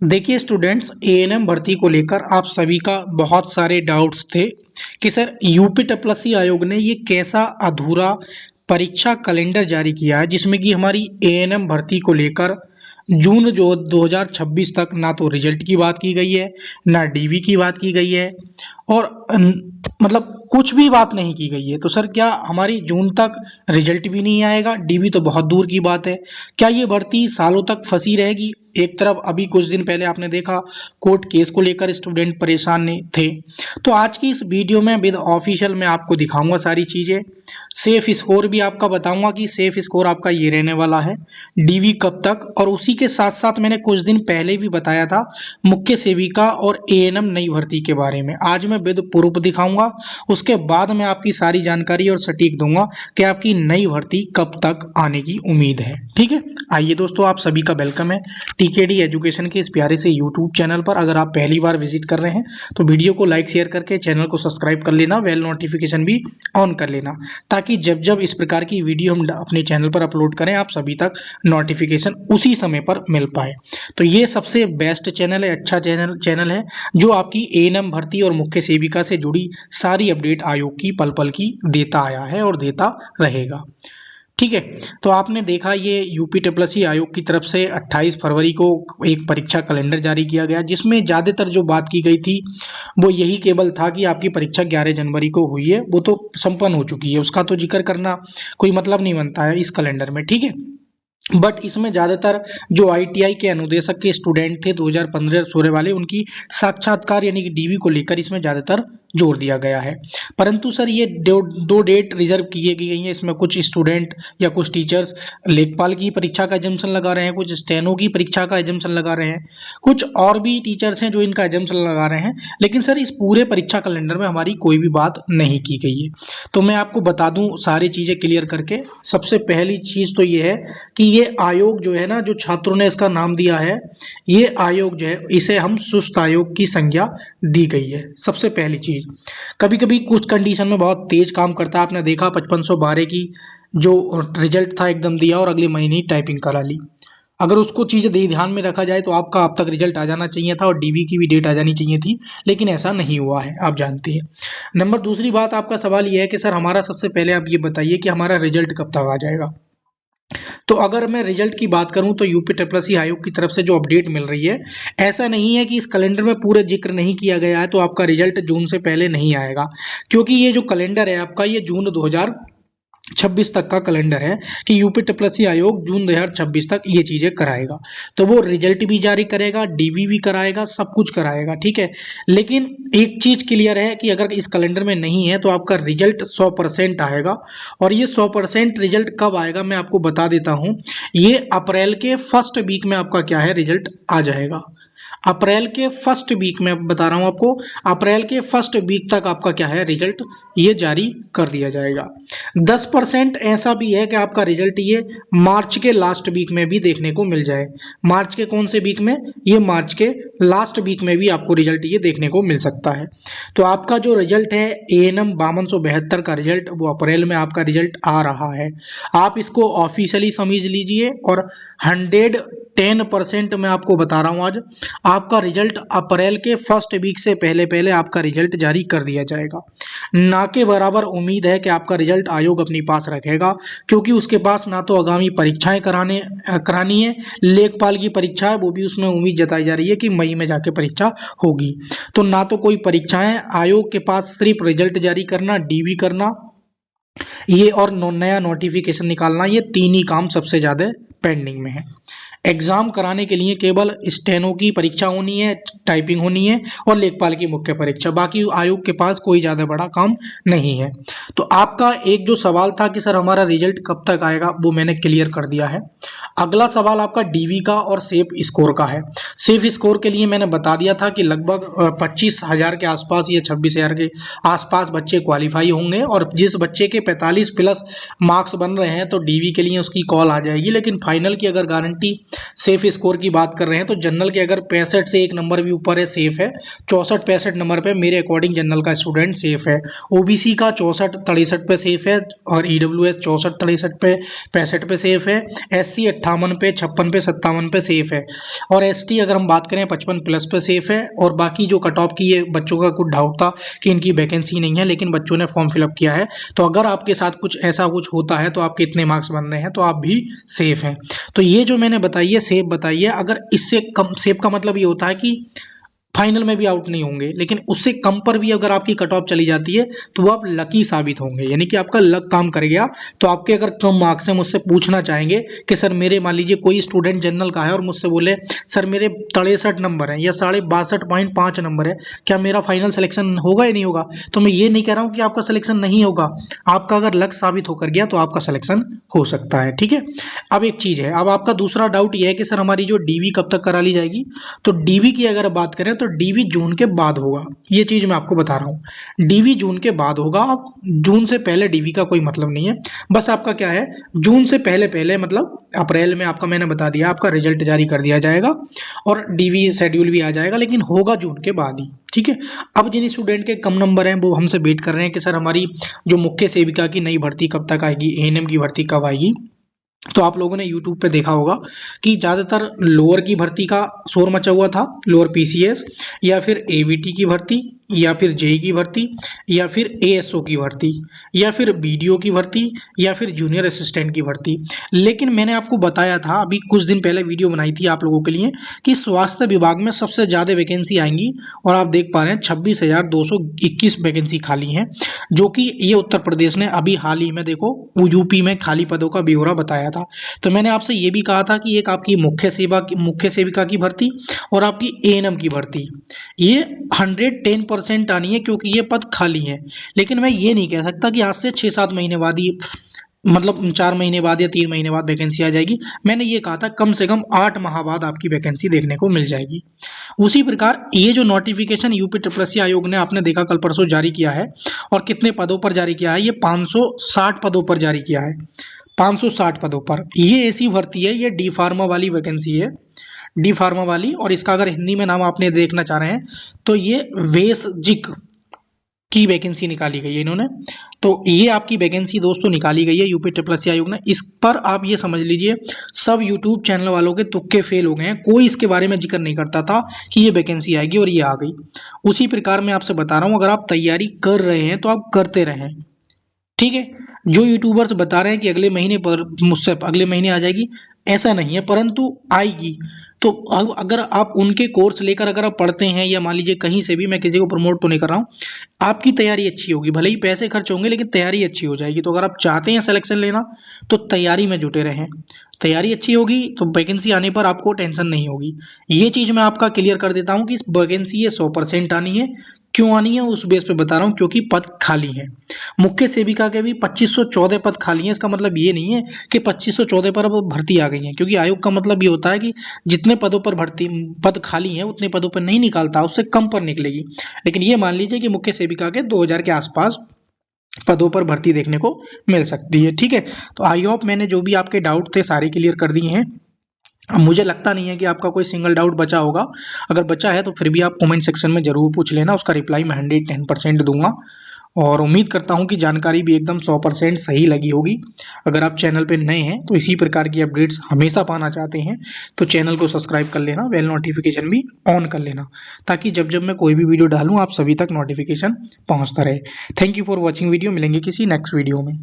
देखिए students, ANM भर्ती को लेकर आप सभी का बहुत सारे डाउट्स थे कि सर यूपी तपस्वी आयोग ने ये कैसा अधूरा परीक्षा कैलेंडर जारी किया है जिसमें कि हमारी एएनएम भर्ती को लेकर जून जो 2026 तक ना तो रिजल्ट की बात की गई है, ना डीवी की बात की गई है और मतलब कुछ भी बात नहीं की गई है। तो सर क्या हमारी जून तक रिजल्ट भी नहीं आएगा, डीवी तो बहुत दूर की बात है। क्या ये भर्ती सालों तक फंसी रहेगी? एक तरफ अभी कुछ दिन पहले आपने देखा कोर्ट केस को लेकर स्टूडेंट परेशान थे। तो आज की इस वीडियो में विद ऑफिशियल मैं आपको दिखाऊंगा सारी चीज़ें। सेफ स्कोर भी आपका बताऊंगा कि सेफ स्कोर आपका ये रहने वाला है, डीवी कब तक, और उसी के साथ साथ मैंने कुछ दिन पहले भी बताया था मुख्य सेविका और एएनएम नई भर्ती के बारे में। आज मैं विद प्रूफ दिखाऊंगा, उसके बाद मैं आपकी सारी जानकारी और सटीक दूंगा कि आपकी नई भर्ती कब तक आने की उम्मीद है। ठीक है, आइए दोस्तों, आप सभी का वेलकम है टीकेडी एजुकेशन के इस प्यारे से यूट्यूब चैनल पर। अगर आप पहली बार विजिट कर रहे हैं तो वीडियो को लाइक शेयर करके चैनल को सब्सक्राइब कर लेना, बेल नोटिफिकेशन भी ऑन कर लेना, ताकि जब जब इस प्रकार की वीडियो हम अपने चैनल पर अपलोड करें आप सभी तक नोटिफिकेशन उसी समय पर मिल पाए। तो ये सबसे बेस्ट चैनल है, अच्छा चैनल है जो आपकी एएनएम भर्ती और मुख्य सेविका से जुड़ी सारी अपडेट आयोग की पल पल की देता आया है और देता रहेगा। ठीक है, तो आपने देखा ये यूपी तपस्वी आयोग की तरफ से 28 फरवरी को एक परीक्षा कैलेंडर जारी किया गया, जिसमें ज़्यादातर जो बात की गई थी वो यही केवल था कि आपकी परीक्षा 11 जनवरी को हुई है, वो तो संपन्न हो चुकी है, उसका तो जिक्र करना कोई मतलब नहीं बनता है इस कैलेंडर में। ठीक है, बट इसमें ज़्यादातर जो आईटीआई के अनुदेशक के स्टूडेंट थे 2015-16 वाले, उनकी साक्षात्कार यानी कि डीवी को लेकर इसमें ज़्यादातर जोर दिया गया है। परंतु सर ये दो डेट रिजर्व की गई हैं। इसमें कुछ स्टूडेंट या कुछ टीचर्स लेखपाल की परीक्षा का एजम्पशन लगा रहे हैं, कुछ स्टेनो की परीक्षा का एजम्पशन लगा रहे हैं, कुछ और भी टीचर्स हैं जो इनका एजम्पशन लगा रहे हैं। लेकिन सर इस पूरे परीक्षा कैलेंडर में हमारी कोई भी बात नहीं की गई है। तो मैं आपको बता दूं सारी चीज़ें क्लियर करके। सबसे पहली चीज़ तो ये है कि ये आयोग जो है ना, जो छात्रों ने इसका नाम दिया है, ये आयोग जो है इसे हम सुस्त आयोग की संज्ञा दी गई है। सबसे पहली चीज, कभी कभी कुछ कंडीशन में बहुत तेज काम करता है। आपने देखा 5512 की जो रिजल्ट था एकदम दिया और अगले महीने ही टाइपिंग करा ली। अगर उसको चीज़ ध्यान में रखा जाए तो आपका अब तक रिजल्ट आ जाना चाहिए था और डीवी की भी डेट आ जानी चाहिए थी, लेकिन ऐसा नहीं हुआ है, आप जानते हैं। नंबर दूसरी बात, आपका सवाल यह है कि सर हमारा सबसे पहले आप ये बताइए कि हमारा रिजल्ट कब तक आ जाएगा। तो अगर मैं रिजल्ट की बात करूं तो यूपी तपस्वी आयोग की तरफ से जो अपडेट मिल रही है, ऐसा नहीं है कि इस कैलेंडर में पूरे जिक्र नहीं किया गया है तो आपका रिजल्ट जून से पहले नहीं आएगा, क्योंकि ये जो कैलेंडर है आपका, ये जून 2026 तक का कैलेंडर है कि यूपी तपस्वी आयोग जून 2026 तक ये चीज़ें कराएगा। तो वो रिजल्ट भी जारी करेगा, डीवी भी कराएगा, सब कुछ कराएगा। ठीक है, लेकिन एक चीज़ क्लियर है कि अगर इस कैलेंडर में नहीं है तो आपका रिजल्ट 100% आएगा। और ये 100% रिजल्ट कब आएगा मैं आपको बता देता हूँ। ये अप्रैल के फर्स्ट वीक में आपका क्या है, रिजल्ट आ जाएगा। अप्रैल के फर्स्ट वीक में बता रहा हूँ आपको, अप्रैल के फर्स्ट वीक तक आपका क्या है, रिजल्ट ये जारी कर दिया जाएगा। 10% ऐसा भी है कि आपका रिजल्ट ये मार्च के लास्ट वीक में भी देखने को मिल जाए। मार्च के कौन से वीक में? ये मार्च के लास्ट वीक में भी आपको रिजल्ट ये देखने को मिल सकता है। तो आपका जो रिजल्ट है एएनएम 5272 का रिजल्ट, वो अप्रैल में आपका रिजल्ट आ रहा है। आप इसको ऑफिशियली समझ लीजिए और 110% मैं आपको बता रहा हूँ आज आपका रिजल्ट अप्रैल के फर्स्ट वीक से पहले पहले आपका रिजल्ट जारी कर दिया जाएगा। ना के बराबर उम्मीद है कि आपका रिजल्ट आयोग अपने पास रखेगा, क्योंकि उसके पास ना तो आगामी परीक्षाएं करानी है, लेखपाल की परीक्षा है वो भी उसमें उम्मीद जताई जा रही है कि मई में जाके परीक्षा होगी। तो ना तो कोई परीक्षाएं, आयोग के पास सिर्फ रिजल्ट जारी करना, डीवी करना ये और नया नोटिफिकेशन निकालना, ये तीन ही काम सबसे ज़्यादा पेंडिंग में है। एग्ज़ाम कराने के लिए केवल स्टेनो की परीक्षा होनी है, टाइपिंग होनी है और लेखपाल की मुख्य परीक्षा, बाकी आयोग के पास कोई ज़्यादा बड़ा काम नहीं है। तो आपका एक जो सवाल था कि सर हमारा रिजल्ट कब तक आएगा, वो मैंने क्लियर कर दिया है। अगला सवाल आपका डीवी का और सेफ स्कोर का है। सेफ स्कोर के लिए मैंने बता दिया था कि लगभग 25,000 के आसपास या 26,000 के आसपास बच्चे क्वालिफाई होंगे, और जिस बच्चे के 45 प्लस मार्क्स बन रहे हैं तो डीवी के लिए उसकी कॉल आ जाएगी। लेकिन फाइनल की अगर गारंटी सेफ स्कोर की बात कर रहे हैं तो जनरल के अगर 65 से एक नंबर भी ऊपर है सेफ है, 64-65 नंबर पे मेरे अकॉर्डिंग जनरल का स्टूडेंट सेफ है। ओबीसी का 64-63 पे सेफ है और ईडब्ल्यूएस 64-63 पे 65 पे सेफ है, एससी 58 पे 56 पे 57 पे सेफ है और एसटी अगर हम बात करें 55+ पे सेफ है। और बाकी जो कट ऑफ की ये बच्चों का कुछ डाउट था कि इनकी वैकेंसी नहीं है लेकिन बच्चों ने फॉर्म फिलअप किया है, तो अगर आपके साथ कुछ ऐसा कुछ होता है तो आपके इतने मार्क्स बन रहे हैं तो आप भी सेफ हैं। तो ये जो मैंने बताई है सेफ बताई है, अगर इससे कम सेफ का मतलब ये होता है कि फाइनल में भी आउट नहीं होंगे, लेकिन उससे कम पर भी अगर आपकी कट ऑफ चली जाती है तो वो आप लकी साबित होंगे, यानी कि आपका लक काम कर गया। तो आपके अगर कम मार्क्स हैं मुझसे पूछना चाहेंगे कि सर मेरे मान लीजिए कोई स्टूडेंट जनरल का है और मुझसे बोले सर मेरे 63 नंबर है या 62.5 नंबर है, क्या मेरा फाइनल सिलेक्शन होगा या नहीं होगा? तो मैं ये नहीं कह रहा हूँ कि आपका सिलेक्शन नहीं होगा, आपका अगर लक साबित होकर गया तो आपका सिलेक्शन हो सकता है। ठीक है, अब एक चीज़ है, अब आपका दूसरा डाउट ये है कि सर हमारी जो डीवी कब तक करा ली जाएगी? तो डीवी की अगर बात करें तो डीवी जून के बाद होगा, ये चीज मैं आपको बता रहा हूँ, डीवी जून के बाद होगा। अब जून से पहले डीवी का कोई मतलब नहीं है, बस आपका क्या है जून से पहले पहले मतलब अप्रैल में आपका मैंने बता दिया आपका रिजल्ट जारी कर दिया जाएगा और डीवी शेड्यूल भी आ जाएगा, लेकिन होगा जून के बाद ही। ठीक है, अब जिन स्टूडेंट के कम नंबर हैं वो हमसे वेट कर रहे हैं कि सर हमारी जो मुख्य सेविका की नई भर्ती कब तक आएगी, एएनएम की भर्ती कब आएगी। तो आप लोगों ने YouTube पे देखा होगा कि ज़्यादातर लोअर की भर्ती का शोर मचा हुआ था, लोअर पीसीएस या फिर एवीटी की भर्ती या फिर जेई की भर्ती या फिर एएसओ की भर्ती या फिर बीडीओ की भर्ती या फिर जूनियर असिस्टेंट की भर्ती। लेकिन मैंने आपको बताया था अभी कुछ दिन पहले वीडियो बनाई थी आप लोगों के लिए कि स्वास्थ्य विभाग में सबसे ज़्यादा वैकेंसी आएंगी और आप देख पा रहे हैं 26,221 वैकेंसी खाली हैं, जो कि ये उत्तर प्रदेश ने अभी हाल ही में देखो यूपी में खाली पदों का ब्यौरा बताया था। तो मैंने आपसे ये भी कहा था कि एक आपकी मुख्य सेविका की भर्ती और आपकी एएनएम की भर्ती ये 110% आनी है क्योंकि ये पद खाली है। लेकिन मैं ये नहीं कह सकता कि आज से 6-7 महीने बाद ही मतलब 4 महीने बाद या 3 महीने बाद वैकेंसी आ जाएगी। मैंने ये कहा था कम से कम 8 माह बाद आपकी वैकेंसी देखने को मिल जाएगी। उसी प्रकार ये जो नोटिफिकेशन यूपी ट्रिपल आयोग ने आपने देखा कल परसों जारी किया है और कितने पदों पर जारी किया है, ये 560 पदों पर जारी किया है, 560 पदों पर। ये ऐसी भर्ती है, ये डी फार्मा वाली वैकेंसी है, डी फार्मा वाली। और इसका अगर हिंदी में नाम आपने देखना चाह रहे हैं तो ये वेसजिक की वैकेंसी निकाली गई है इन्होंने। तो ये आपकी वैकेंसी दोस्तों निकाली गई है यूपी ट्रिपल आयोग ने। इस पर आप ये समझ लीजिए सब यूट्यूब चैनल वालों के तुक्के फेल हो गए हैं, कोई इसके बारे में जिक्र नहीं करता था कि ये वैकेंसी आएगी और ये आ गई। उसी प्रकार मैं आपसे बता रहा हूँ अगर आप तैयारी कर रहे हैं तो आप करते रहें। ठीक है, जो यूट्यूबर्स बता रहे हैं कि अगले महीने पर मुझसे अगले महीने आ जाएगी, ऐसा नहीं है, परंतु आएगी। तो अब अगर आप उनके कोर्स लेकर अगर आप पढ़ते हैं या मान लीजिए कहीं से भी, मैं किसी को प्रमोट तो नहीं कर रहा हूँ, आपकी तैयारी अच्छी होगी, भले ही पैसे खर्च होंगे लेकिन तैयारी अच्छी हो जाएगी। तो अगर आप चाहते हैं सिलेक्शन लेना तो तैयारी में जुटे रहें, तैयारी अच्छी होगी तो वैकेंसी आने पर आपको टेंशन नहीं होगी। ये चीज़ मैं आपका क्लियर कर देता हूँ कि वैकेंसी ये 100% आनी है। क्यों आनी है उस बेस पे बता रहा हूँ, क्योंकि पद खाली हैं। मुख्य सेविका के भी 2514 पद खाली हैं। इसका मतलब ये नहीं है कि 2514 पर अब भर्ती आ गई है, क्योंकि आयोग का मतलब ये होता है कि जितने पदों पर पद खाली हैं उतने पदों पर नहीं निकालता, उससे कम पर निकलेगी। लेकिन ये मान लीजिए कि मुख्य सेविका के 2000 के आसपास पदों पर भर्ती देखने को मिल सकती है। ठीक है, तो आई होप मैंने जो भी आपके डाउट थे सारे क्लियर कर दिए हैं। अब मुझे लगता नहीं है कि आपका कोई सिंगल डाउट बचा होगा, अगर बचा है तो फिर भी आप कमेंट सेक्शन में ज़रूर पूछ लेना, उसका रिप्लाई मैं 110% दूंगा। और उम्मीद करता हूं कि जानकारी भी एकदम 100% सही लगी होगी। अगर आप चैनल पे नए हैं तो इसी प्रकार की अपडेट्स हमेशा पाना चाहते हैं तो चैनल को सब्सक्राइब कर लेना, बेल नोटिफिकेशन भी ऑन कर लेना, ताकि जब जब मैं कोई भी वीडियो डालूँ आप सभी तक नोटिफिकेशन पहुँचता रहे। Thank you for watching video, मिलेंगे किसी नेक्स्ट वीडियो में।